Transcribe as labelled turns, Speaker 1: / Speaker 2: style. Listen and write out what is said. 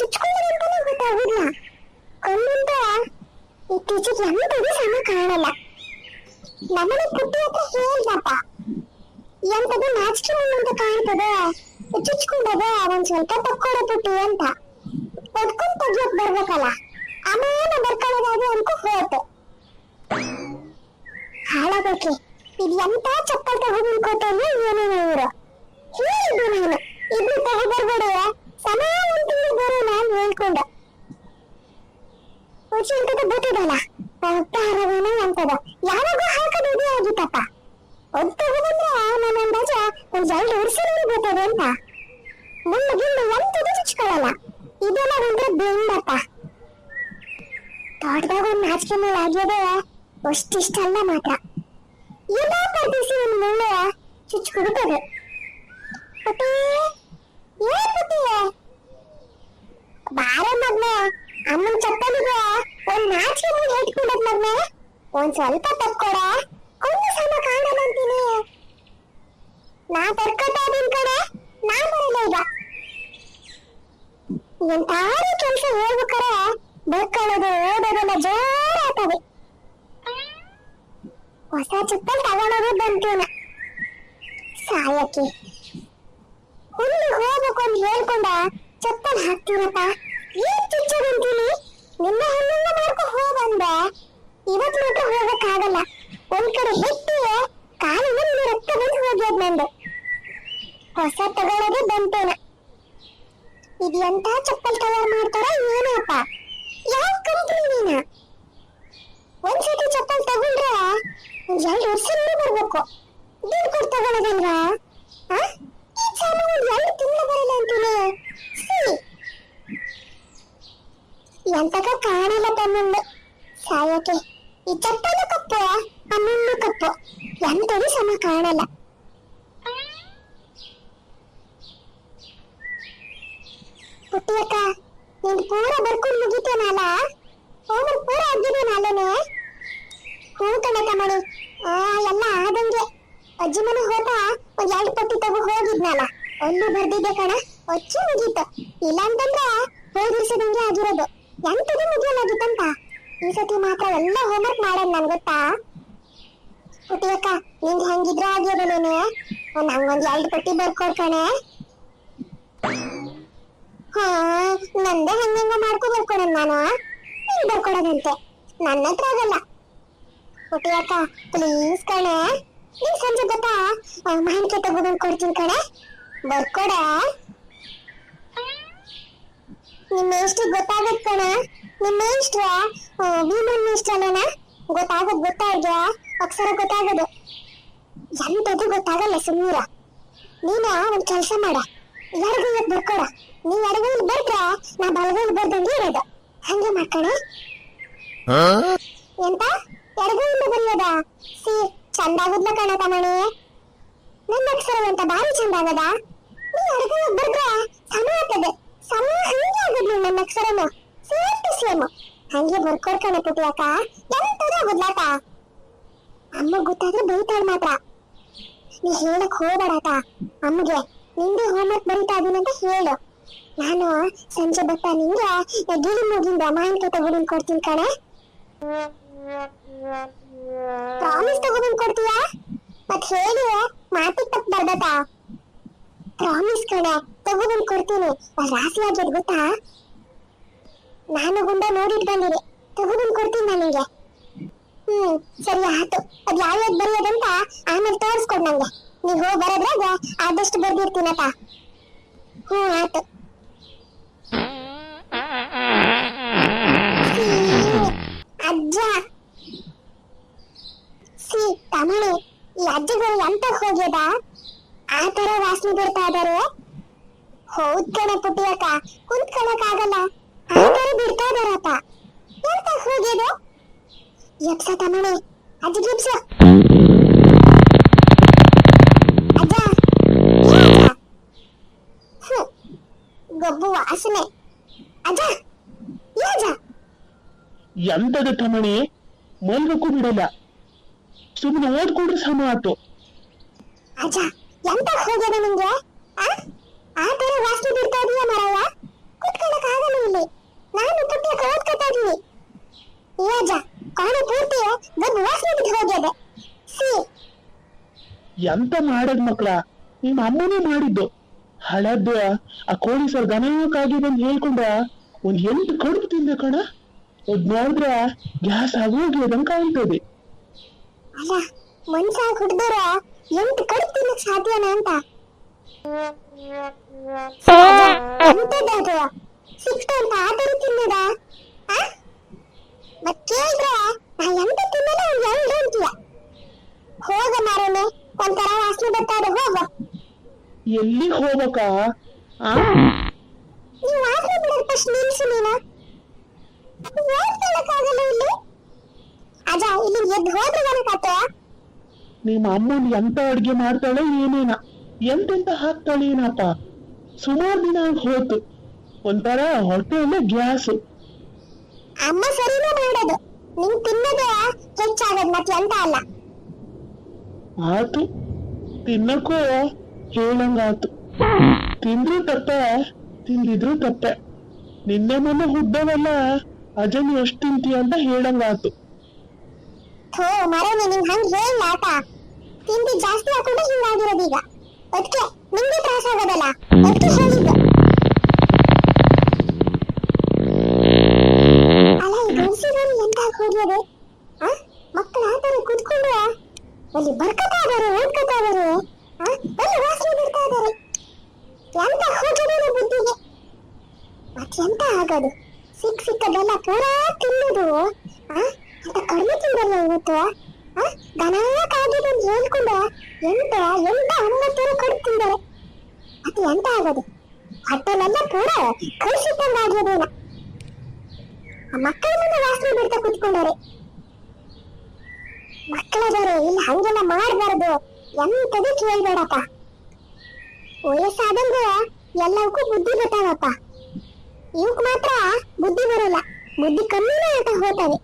Speaker 1: ಚುಚ್ಕೊಳ್ಳೋದಂತಾನೆ ಗೊತ್ತಾಗುದಿಲ್ಲ. ಕಣ್ಣಿಂದ ಇತ್ತೀಚೆಗೆ ಎಂತದು ಸಮ ಕಾಣಲ್ಲ. ನಮ್ಮನೆ ಪುಟ್ಟಿ ಹತ್ರ ಹೇಳ್ದಪ್ಪ, ಎಂತದು ನಾಚಿಕೆ ಅಂತ ಕಾಣ್ತದ, ಚುಚ್ಕೊಂಡದ, ಒಂದ್ ಸ್ವಲ್ಪ ತಕ್ಕೊಡೋ ಪುಟ್ಟಿ ಅಂತ. ಹೊಡ್ಕೊಂಡ್ ತೆಗಿಯಕ್ ಬರ್ಬೇಕಲ್ಲ, ಆಮೇಲೆ ಬರ್ಕೊಳ್ಳೋದಾಗಿ ಅನ್ಕೋ ಹೋತು. ಹಾಳಾಗಕ್ಕೆ ಇದು ಎಂತ ಚಪ್ಪಲ್ ತಗೊಂಡು ಅನ್ಕೋತೇನೆ ಏನೇನೋ ಇವರು. ಹೇಳಿದ್ದು ನಾನು ಇಬ್ರು ತಗೋ ಬರ್ಬೇಡ, ಸಮ ಒಂದ್ ತಿಂಗಳು ಬರೋಣ ಅಂತ ಹೇಳ್ಕೊಂಡೆ. ಹುಚ್ಚಿ ಅಂತದ ಗೊತ್ತಿದಲ್ಲ, ಪ್ರಾರವಣ ಅಂತದ ಯಾವಾಗ ಹಾಕದಿದೆ ಆಗಿತ್ತಪ್ಪ. ಒದ್ ತಗೋಬಂದ್ರೆ ನಾನು ಅಂದಾಜ ಒಂದ್ 2 ವರ್ಷ ಬರ್ತದೆ ಅಂತ. ಮುಳ್ಳು ಗಿಳ್ಳು ಎಂತದು ಚುಚ್ಕೊಳ್ಳಲ್ಲ, ಇದೆಲ್ಲ ಬಂದ್ರೆ ಬೆಂಡಪ್ಪ. ತೋಟದಾಗ ಒಂದ್ ನಾಚಿಕೆ ಮುಳ್ಳು ಆಗ್ಯದ, ಅಷ್ಟಿಷ್ಟಲ್ಲ ಮಾತ್ರ. ಎಲ್ಲ ಬರ್ದಿಸಿ ಒಂದ್ ಮುಳ್ಳು ಚುಚ್ಕೊಡ್ತದೆ. ಪುಟ್ಟಿ ಏ ಪುಟ್ಟಿ, ಬಾರ ಮಗ್ನೆ, ಅಮ್ಮನ ಚಪ್ಪಲಿಗೆ ಒಂದ್ ನಾಚಿಕೆ ಮುಳ್ಳು ಇಟ್ಕೊಂಡದ್ ಮಗ್ನೆ, ಒಂದ್ ಸ್ವಲ್ಪ ತಕ್ಕೊಡ, ಒಂದು ಸಮ ಕಾಣಲ್ಲ ಅಂತೀನಿ. ನಾ ತರ್ಕೊತಾ ಇದೀನಿ ಕಡೆ, ನಾ ಬರಲ್ಲ ಈಗ. ಎಂತಾರು ಕೆಲಸ ಹೇಳ್ಬೇಕಾರೆ ಬರ್ಕೊಳ್ಳೋದು ಓದೋದೆಲ್ಲ ಜೋರ ಆಗ್ತದೆ. ಹೊಸ ಚಪ್ಪಲ್ ತಗೊಂಡೋದು ಬಂತೇನ ಸಾಯಕ್ಕೆ. ಹುಲ್ಲು ಹೋಗ್ಬೇಕು ಅಂತ ಹೇಳ್ಕೊಂಡ ಚಪ್ಪಲ್ ಹಾಕ್ತೀರಪ್ಪ, ಏನ್ ಚುಚ್ಚದಂತೀನಿ. ನಿನ್ನ ಹುಲ್ಲಿಂದ ಮಾಡ್ಕೊ ಹೋಗಂದ, ಇವತ್ ಮಾತ್ರ ಹೋಗಕ್ಕಾಗಲ್ಲ. ಒಂದ್ ಕಡೆ ಬಿಟ್ಟು ಕಾಲಿನಲ್ಲಿ ರಕ್ತ ಬಂದು ಹೋಗ್ಯದ ನಂದು. ಹೊಸ ತಗೊಳ್ಳೋದೇ ಬಂತೇನ. ಇದು ಎಂತ ಚಪ್ಪಲ್ ತಯಾರು ಮಾಡ್ತಾರ ಏನಪ್ಪ, ಯಾವ ಕಂಪ್ನಿ ನೀನ? ಒಂದ್ಸತಿ ಚಪ್ಪಲ್ ತಗೊಂಡ್ರೆ 2 ವರ್ಷ ಬರ್ಬೇಕು. ದುಡ್ಡು ಕೊಟ್ಟು ತಗೊಳ್ಳೋದಲ್ವಾ? ಈ ಸಾಮಾನು 2 ತಿಂಗಳು ಬರಲ್ಲ ಅಂತೀನಿ. ಎಂತಕ ಕಾಣಲ್ಲ ತಮ್ಮಂದು ಸಾಯಕ್ಕೆ. ಈ ಚಪ್ಪಲು ಕಪ್ಪು, ಅಮ್ಮನ್ನು ಕಪ್ಪು, ಎಂತದು ಸಮ ಕಾಣಲ್ಲ. ಪುಟ್ಟಿಯಕ್ಕ, ನಿಂದು ಪೂರ ಬರ್ಕೊಂಡು ಮುಗಿತೇನಲ್ಲ, ಹೋಮ್ವರ್ಕ್ ಪೂರ ಆಗಿದೇನಲ್ಲೇ? ಹ್ಞೂ ಕಣ ತಮ್ಮಣಿ, ಎಲ್ಲ ಆದಂಗೆ. ಅಜ್ಜಿ ಮನೆ ಹೋದ ಒಂದ್ 2 ಪಟ್ಟಿ ತಗೋ ಹೋಗಿದ್ನಲ್ಲ, ಅಲ್ಲೂ ಬರ್ದಿದ್ದೆ ಕಣ, ಅಚ್ಚು ಮುಗೀತು. ಇಲ್ಲ ಅಂತಂದ್ರೆ ಹೋಗಿರ್ಸದಂಗೆ ಆಗಿರೋದು. ಎಂತದು ಮುಗಿಯಲಾಗಿತ್ತಂತ. ಈ ಸತಿ ಮಾತ್ರ ಎಲ್ಲ ಹೋಮ್ವರ್ಕ್ ಮಾಡೋದು ನನ್ ಗೊತ್ತಾ. ಪುಟ್ಟಿಯಕ್ಕ, ನಿಂಗೆ ಹೆಂಗಿದ್ರೆ ಆಗಿರೋದೇನೆ, ನಂಗೊಂದ್ 2 ಪಟ್ಟಿ ಬರ್ಕೊಡ್ಕಣೆ. ನಂದೇ ಹೆಂಗ ಮಾಡ್ಕೊ ಬರ್ಕೊಡ ನಾನು, ನೀನ್ ಬರ್ಕೊಡೋದಂತೆ. ನನ್ನ ಹತ್ರ ಆಗಲ್ಲ. ಪುಟ್ಟಿಯಕ್ಕ ಪ್ಲೀಸ್ ಕಣೆ, ನೀನ್ ಸಂಜೆ ಗೊತ್ತಾ ಮಾವಿನಕಾಯಿ ತಗೊಂಡ್ಬಂದು ಕೊಡ್ತೀನಿ ಕಣೆ, ಬರ್ಕೊಡ. ನಿಮ್ಮ ಎಷ್ಟಿಗೆ ಗೊತ್ತಾಗತ್ ಕಣ, ನಿಮ್ಮ ಇಷ್ಟ ಭೀಮನ್ ಇಷ್ಟ ಅಲ್ಲನ ಗೊತ್ತಾಗದ್. ಗೊತ್ತಾಗ ಅಕ್ಷರ ಗೊತ್ತಾಗದು, ಎಂತದು ಗೊತ್ತಾಗಲ್ಲ. ಸುಮ್ಮೀರ ನೀನ ಒಂದ್ ಕೆಲ್ಸ ಮಾಡ, ಎಡಗೈಯಲ್ಲಿ ಬರ್ಕೊಡ. ನೀ ಎಡಗೈಯಲ್ಲಿ ಬರ್ದ್ರೆ ನಾ ಬಲಗೈಯಲ್ಲಿ ಬರ್ದಂಗೆ ಇರೋದು. ಹಂಗೆ ಮಾಡ್ಕಣ. ಎಂತ ಎಡಗೈಯಿಂದ ಬರೆಯೋದ? ಚಂದ ಆಗುದ್ಲ ಕಣ ತಮಣಿ, ನನ್ನ ಅಕ್ಷರ ಅಂತ ಭಾರಿ ಚಂದ ಆಗದ. ನೀ ಎಡಗೈಯಲ್ಲಿ ಬರ್ದ್ರೆ ಸಮ ಆಗ್ತದೆ, ಸಮ ಹಂಗೆ ಆಗುದ್ಲು. ನನ್ನ ಅಕ್ಷರನು ಸೇಮ್ ಟು ಸೇಮ್ ಹಂಗೆ ಬರ್ಕೊಡ್ಕಣ ಪುಟ್ಟಿಯಕ್ಕ, ಎಂತದ ಆಗುದ್ಲಾತ. ಅಮ್ಮ ಗೊತ್ತಾದ್ರೆ ಬೈತಾಳ ಮಾತ್ರ. ನೀ ಹೇಳಕ್ ಹೋಗ್ಬೇಡಾತ ಅಮ್ಮಗೆ. ನಿಂದೆ ಹೋಮ್ವರ್ಕ್ ಬರೀತಾ ಇದೀನಿ ಅಂತ ಹೇಳು. ನಾನು ಸಂಜೆ ಬರ್ತಾ ನಿಂಗೆ ಗಿಳಿ ಮುಗಿಂದ ಮಾವಿನಕಾಯಿ ತಗೊಂಡು ಕೊಡ್ತೀನಿ ಕಣೆ. ಪ್ರಾಮಿಸ್ ತಗೊಂಡು ಕೊಡ್ತೀಯಾ? ಮತ್ ಹೇಳಿ ಮಾತಿಗೆ ತಪ್ಪು ಬರ್ದತ. ಪ್ರಾಮಿಸ್ ಕಣೆ, ತಗೊಂಡು ಕೊಡ್ತೀನಿ. ರಾಸಿ ಆಗ್ಯದ ಗೊತ್ತಾ, ನಾನು ಗುಂಡ ನೋಡಿಟ್ ಬಂದಿರಿ. ತಗೊಂಡು ಕೊಡ್ತೀನಿ ನನಗೆ. ಸರಿ ಆಯ್ತು. ಅದ್ ಯಾವ್ಯಾವ್ದು ಬರೆಯೋದಂತ ಆಮೇಲೆ ತೋರಿಸ್ಕೊಡ್ ನಂಗೆ. ನೀ ಹೋಗಿ ಬರೋದ್ರಾಗ ಆದಷ್ಟು ಬರ್ದಿರ್ತೀನಪ್ಪ. ಆಯ್ತು. ಅಜ್ಜ ತಮಣಿ, ಈ ಅಜ್ಜಗಳು ಎಂತ ಹೋಗ್ಯದ, ಆ ತರ ವಾಸನೆ ಬಿಡ್ತಾ ಇದಾರೆ. ಹೌದ್ ಕಣ ಪುಟ್ಟಿಯಕ್ಕ, ಕುಂತ್ಕೊಳಕ್ ಆಗಲ್ಲ, ಆ ತರ ಬಿಡ್ತಾ ಇದಾರಪ್ಪ. ಎಂತ ಹೋಗ್ಯದ? ಎಪ್ಸ ತಮಣಿ, ಅಜ್ಜ ಗಿಪ್ಸ. ಅಜ್ಜ ಗಬ್ಬು ವಾಸನೆ. ಅಜ್ಜ ಅಜ್ಜ
Speaker 2: ಎಂತದ ತಮಣಿ, ಮಲ್ಗಕ್ಕೂ ಬಿಡಲ್ಲ, ಸುಮ್ಮನೆ ಓದ್ಕೊಂಡ್ರೆ ಸಮ ಆತು.
Speaker 1: ಅಜ್ಜ ಎಂತ ಹೋಗ್ಯದ ನಿಂಗೆ? ಆ ತರ ವಾಸನೆ ಬಿಡ್ತಾ ಇದೀಯ ಮರಯ್ಯ, ಕುತ್ಕೊಳಕ್ ಆಗಲ್ಲ ಈ ಅಜ್ಜ ಕಾಣೆ ಪೂರ್ತಿ ಗಬ್ಬು ವಾಸನೆ ಬಿದ್ದು ಹೋಗ್ಯದೆ. ಸಿ
Speaker 2: ಎಂತ ಮಾಡದ್ ಮಕ್ಳ, ನಿಮ್ಮ ಅಮ್ಮನೇ ಮಾಡಿದ್ದು. ಹಳದ್ದು ಆ ಕೋಳಿ ಸರ್ ಗನಕಾಗಿ ಬಂದು ಹೇಳ್ಕೊಂಡ ಒಂದ್ 8 ಕಡುಬು ತಿಂದೆ ಕಣ. ಅದ್ ನೋಡಿದ್ರೆ ಗ್ಯಾಸ್ ಆಗೋಗ್ಯದಂಗ ಕಾಣ್ತದೆ.
Speaker 1: ಅಲ್ಲ ಮನ್ಸಾಗ ಹುಡ್ದರ 8 ಕಡುಬು ತಿನ್ನಕ್ ಸಾಧ್ಯನ ಅಂತ. ಎಂತದ್ದು ಸಿಕ್ತು ಅಂತ ಆದರೂ ತಿನ್ನದ? ಮತ್ ಕೇಳಿದ್ರೆ ನಾ ಎಂತ ತಿನ್ನಲ್ಲ ಒಂದ್ 2 ಅಂತೀಯ. ಹೋಗ ಮಾರನೆ, ಒಂಥರ ವಾಸನೆ ಬರ್ತಾದೆ, ಹೋಗ.
Speaker 2: ಎಲ್ಲಿಗೆ ಹೋಗ್ಬೇಕ?
Speaker 1: ನೀವ್ ವಾಸನೆ ಬಿಡೋದ್ ಫಸ್ಟ್ ನಿಲ್ಸು ನೀನು. ಓದ್ಕೊಳ್ಳಕ್ಕಾಗಲ್ಲ ಇಲ್ಲಿ. ಅಜ್ಜ ಇಲ್ಲಿ ಎದ್ದು ಹೋದ್ರೆ ನನಗಾತ.
Speaker 2: ನಿಮ್ಮ ಅಮ್ಮನ್ ಎಂತ ಅಡ್ಗೆ ಮಾಡ್ತಾಳೆ ಏನೇನ, ಎಂತೆಂತ ಹಾಕ್ತಾಳೆ ಏನಪ್ಪ. ಸುಮಾರು ದಿನ ಹೋತು, ಒಂಥರ ಹೊಟ್ಟೆಯಲ್ಲೇ ಗ್ಯಾಸ್.
Speaker 1: ಅಮ್ಮ ಸರಿನೇ ಮಾಡೋದು, ನಿಂಗ್ ತಿನ್ನೋದು ಹೆಚ್ಚಾಗದ್ ಮತ್ತೆ ಎಂತ ಅಲ್ಲ.
Speaker 2: ಆತು, ತಿನ್ನಕ್ಕೂ ಹೇಳಂಗಾತು. ತಿಂದ್ರು ತಪ್ಪೆ, ತಿಂದಿದ್ರು ತಪ್ಪೆ. ನಿನ್ನೆ ಮೊನ್ನೆ ಹುಡ್ಡವೆಲ್ಲ ಅಜನ್ ಎಷ್ಟ್ ತಿಂತೀಯ ಅಂತ ಹೇಳಂಗಾತು.
Speaker 1: ಥೋ ಮರನೆ, ನಿಂಗ್ ಹಂಗ್ ಹೇಳ ಆಟ. ತಿಂಡಿ ಜಾಸ್ತಿ ಹಾಕೊಂಡು ಹಿಂಗಾಗಿರೋದೀಗ. ಅದಕ್ಕೆ ನಿಂಗೆ ತ್ರಾಸ ಆಗೋದಲ್ಲ, ಅದಕ್ಕೆ ಹೇಳಿದ್ದು. ಅಲ್ಲ ಈ ಗಂಡಸಿರೋರು ಎಂತಾಗ ಹೋಗ್ಯದೆ? ಮಕ್ಕಳು ಆತರ ಕುತ್ಕೊಂಡು ಅಲ್ಲಿ ಬರ್ಕತಾ ಇದಾರೆ, ಓದ್ಕತಾ ಇದಾರೆ, ಅಲ್ಲಿ ವಾಸನೆ ಬಿಡ್ತಾ ಇದಾರೆ. ಎಂತ ಹೋಗಿರೋದು ಬುದ್ಧಿಗೆ. ಮತ್ತೆಂತ ಆಗೋದು? ಸಿಕ್ಕದೆಲ್ಲ ಪೂರಾ ತಿನ್ನೋದು. ಅಂತ ಕಡಿಮೆ ತಿಂದಲ್ಲ ಇವತ್ತು. ದನ ಕಾಗಿದೆ ಅಂತ ಹೇಳ್ಕೊಂಡು ಎಂಟ 9 ಕಡಿಮೆ ತಿಂದರೆ ಮತ್ತೆ ಎಂತ ಆಗೋದು? ಹೊಟ್ಟೆಲೆಲ್ಲ ಪೂರ ಕಳ್ಸಿಟ್ಟಂಗ ಆಗ್ಯದೇನ. ಮಕ್ಕಳ ಮುಂದೆ ವಾಸನೆ ಬಿಡ್ತಾ ಕುತ್ಕೊಂಡಾರೆ. ಮಕ್ಕಳದವ್ರೆ ಇಲ್ಲಿ ಹಂಗೆಲ್ಲ ಮಾಡಬಾರ್ದು, ಎಂತದೂ ಕೇಳ್ಬೇಡಪ್ಪ. ವಯಸ್ಸಾದಂಗ ಎಲ್ಲವಕ್ಕೂ ಬುದ್ಧಿ ಬರ್ತಾವಪ್ಪ. ಇವಕ್ ಮಾತ್ರ ಬುದ್ಧಿ ಬರಲ್ಲ, ಬುದ್ಧಿ ಕಮ್ಮಿನೇ ಆಟ ಹೋಗ್ತವೆ.